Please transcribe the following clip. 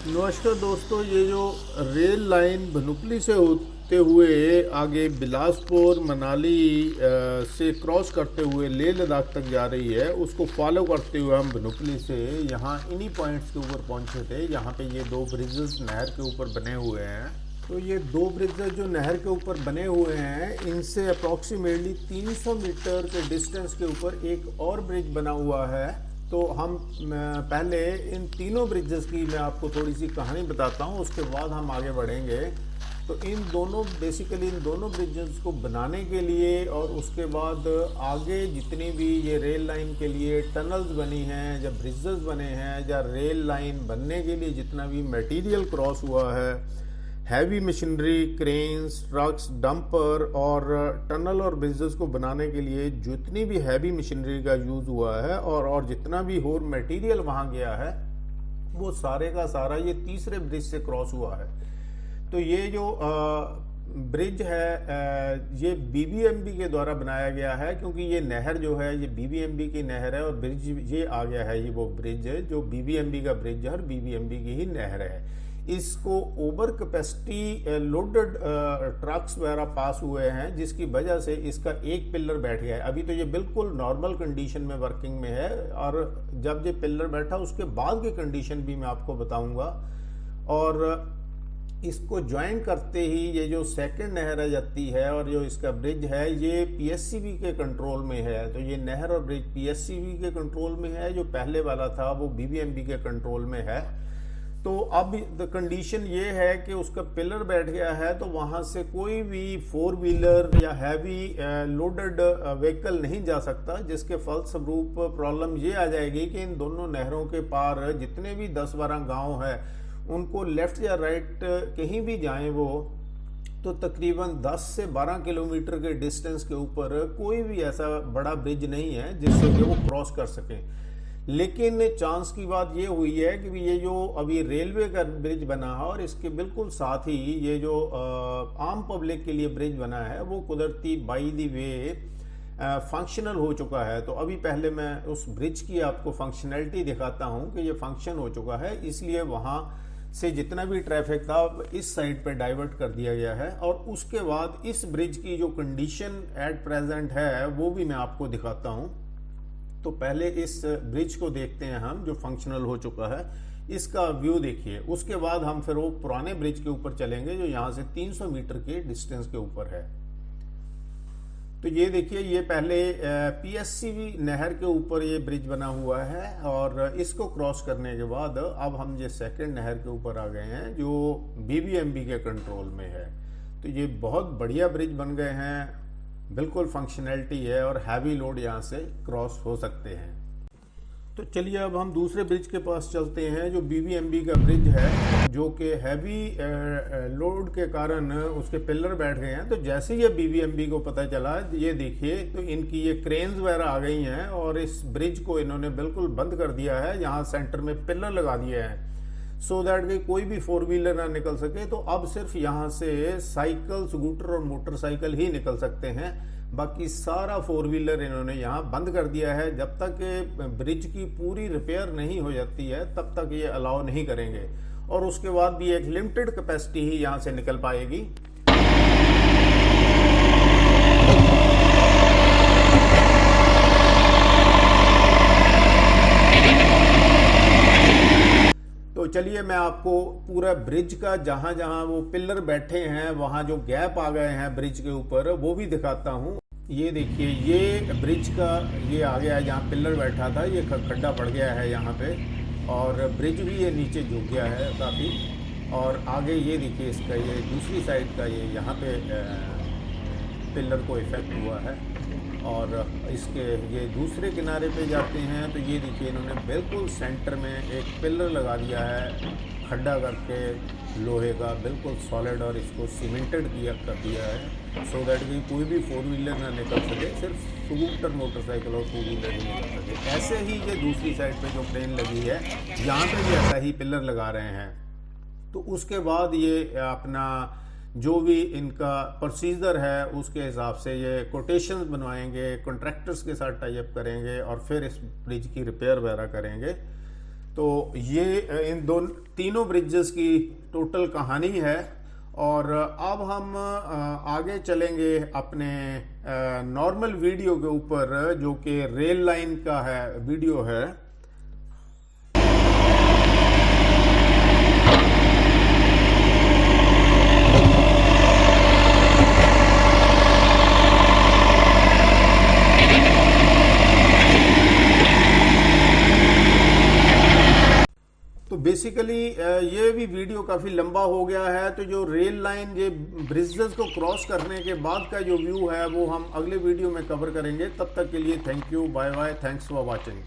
नमस्कार दोस्तों, ये जो रेल लाइन भनुपली से होते हुए आगे बिलासपुर मनाली से क्रॉस करते हुए लेह लद्दाख तक जा रही है, उसको फॉलो करते हुए हम भनुपली से यहाँ इन्हीं पॉइंट्स के ऊपर पहुँचे थे। यहाँ पे ये दो ब्रिजेस नहर के ऊपर बने हुए हैं। तो ये दो ब्रिजेस जो नहर के ऊपर बने हुए हैं, इनसे अप्रॉक्सीमेटली 300 मीटर के डिस्टेंस के ऊपर एक और ब्रिज बना हुआ है। तो हम पहले इन तीनों ब्रिजेस की मैं आपको थोड़ी सी कहानी बताता हूँ, उसके बाद हम आगे बढ़ेंगे। तो इन दोनों ब्रिजेस को बनाने के लिए और उसके बाद आगे जितनी भी ये रेल लाइन के लिए टनल्स बनी हैं, जब ब्रिजेस बने हैं, या रेल लाइन बनने के लिए जितना भी मटेरियल क्रॉस हुआ है, heavy machinery, cranes, trucks, dumper और टनल और ब्रिजेस को बनाने के लिए जितनी भी हैवी मशीनरी का यूज़ हुआ है और जितना भी और मटेरियल वहाँ गया है, वो सारे का सारा ये तीसरे ब्रिज से क्रॉस हुआ है। तो ये जो ब्रिज है ये बीबीएमबी के द्वारा बनाया गया है, क्योंकि ये नहर जो है ये बीबीएमबी की नहर है और ब्रिज ये आ गया है, ये वो ब्रिज है जो बीबीएमबी का ब्रिज है और बीबीएमबी की ही नहर है। इसको ओवर कैपेसिटी लोडेड ट्रक्स वगैरह पास हुए हैं, जिसकी वजह से इसका एक पिलर बैठ गया है। अभी तो ये बिल्कुल नॉर्मल कंडीशन में वर्किंग में है, और जब ये पिलर बैठा उसके बाद की कंडीशन भी मैं आपको बताऊंगा। और इसको ज्वाइन करते ही ये जो सेकंड नहर आ जाती है और जो इसका ब्रिज है ये पीएससीबी के कंट्रोल में है। तो ये नहर और ब्रिज पीएससीबी के कंट्रोल में है, जो पहले वाला था वो बीबीएमबी के कंट्रोल में है। तो अब कंडीशन ये है कि उसका पिलर बैठ गया है, तो वहां से कोई भी 4 व्हीलर या हैवी लोडेड व्हीकल नहीं जा सकता, जिसके फलस्वरूप प्रॉब्लम ये आ जाएगी कि इन दोनों नहरों के पार जितने भी 10-12 गांव है, उनको लेफ्ट या राइट कहीं भी जाएं वो, तो तकरीबन 10 से 12 किलोमीटर के डिस्टेंस के ऊपर कोई भी ऐसा बड़ा ब्रिज नहीं है जिससे कि वो क्रॉस कर सकें। लेकिन चांस की बात ये हुई है कि ये जो अभी रेलवे का ब्रिज बना है और इसके बिल्कुल साथ ही ये जो आम पब्लिक के लिए ब्रिज बना है, वो कुदरती बाई द वे फंक्शनल हो चुका है। तो अभी पहले मैं उस ब्रिज की आपको फंक्शनैलिटी दिखाता हूँ कि ये फंक्शन हो चुका है, इसलिए वहाँ से जितना भी ट्रैफिक था इस साइड पे डाइवर्ट कर दिया गया है। और उसके बाद इस ब्रिज की जो कंडीशन एट प्रेजेंट है वो भी मैं आपको दिखाता हूँ। तो पहले इस ब्रिज को देखते हैं हम, जो फंक्शनल हो चुका है, इसका व्यू देखिए। उसके बाद हम फिर वो पुराने ब्रिज के ऊपर चलेंगे जो यहाँ से 300 मीटर के डिस्टेंस के ऊपर है। तो ये देखिए, ये पहले पीएससीबी नहर के ऊपर ये ब्रिज बना हुआ है, और इसको क्रॉस करने के बाद अब हम ये सेकंड नहर के ऊपर आ गए हैं जो बीबीएमबी के कंट्रोल में है। तो ये बहुत बढ़िया ब्रिज बन गए हैं, बिल्कुल फंक्शनैलिटी है और हैवी लोड यहाँ से क्रॉस हो सकते हैं। तो चलिए अब हम दूसरे ब्रिज के पास चलते हैं, जो बीबीएमबी का ब्रिज है, जो कि हैवी लोड के कारण उसके पिलर बैठ गए हैं। तो जैसे ही ये बीबीएमबी को पता चला, ये देखिए, तो इनकी ये क्रेन्स वगैरह आ गई हैं और इस ब्रिज को इन्होंने बिल्कुल बंद कर दिया है। यहाँ सेंटर में पिलर लगा दिए हैं सो दैट कि कोई भी 4 व्हीलर ना निकल सके। तो अब सिर्फ यहाँ से साइकिल, स्कूटर और मोटरसाइकिल ही निकल सकते हैं, बाकी सारा 4 व्हीलर इन्होंने यहाँ बंद कर दिया है। जब तक ब्रिज की पूरी रिपेयर नहीं हो जाती है तब तक ये अलाउ नहीं करेंगे, और उसके बाद भी एक लिमिटेड कैपेसिटी ही यहाँ से निकल पाएगी। तो चलिए मैं आपको पूरा ब्रिज का जहां जहां वो पिलर बैठे हैं, वहां जो गैप आ गए हैं ब्रिज के ऊपर, वो भी दिखाता हूं। ये देखिए, ये ब्रिज का ये आ गया है, जहां पिलर बैठा था ये खड्डा पड़ गया है यहाँ पे, और ब्रिज भी ये नीचे झुक गया है काफ़ी। और आगे ये देखिए, इसका ये दूसरी साइड का ये यहाँ पे पिलर को इफेक्ट हुआ है। और इसके ये दूसरे किनारे पे जाते हैं तो ये देखिए, इन्होंने बिल्कुल सेंटर में एक पिलर लगा दिया है, खड्डा करके लोहे का बिल्कुल सॉलिड, और इसको सीमेंटेड कर दिया है सो दैट कि कोई भी 4 व्हीलर ना निकल सके, सिर्फ स्कूटर, मोटरसाइकिल और 2 व्हीलर ही निकल सके। ऐसे ही ये दूसरी साइड पे जो ट्रेन लगी है, यहाँ पे भी ऐसा ही पिलर लगा रहे हैं। तो उसके बाद ये अपना जो भी इनका प्रोसीजर है उसके हिसाब से ये कोटेशंस बनवाएंगे, कॉन्ट्रैक्टर्स के साथ टाई अप करेंगे और फिर इस ब्रिज की रिपेयर वगैरह करेंगे। तो ये इन तीनों ब्रिजेस की टोटल कहानी है। और अब हम आगे चलेंगे अपने नॉर्मल वीडियो के ऊपर, जो कि रेल लाइन का है वीडियो है। तो बेसिकली ये भी वीडियो काफ़ी लंबा हो गया है, तो जो रेल लाइन, ये ब्रिजेस को क्रॉस करने के बाद का जो व्यू है वो हम अगले वीडियो में कवर करेंगे। तब तक के लिए thank you, bye bye, thanks for watching.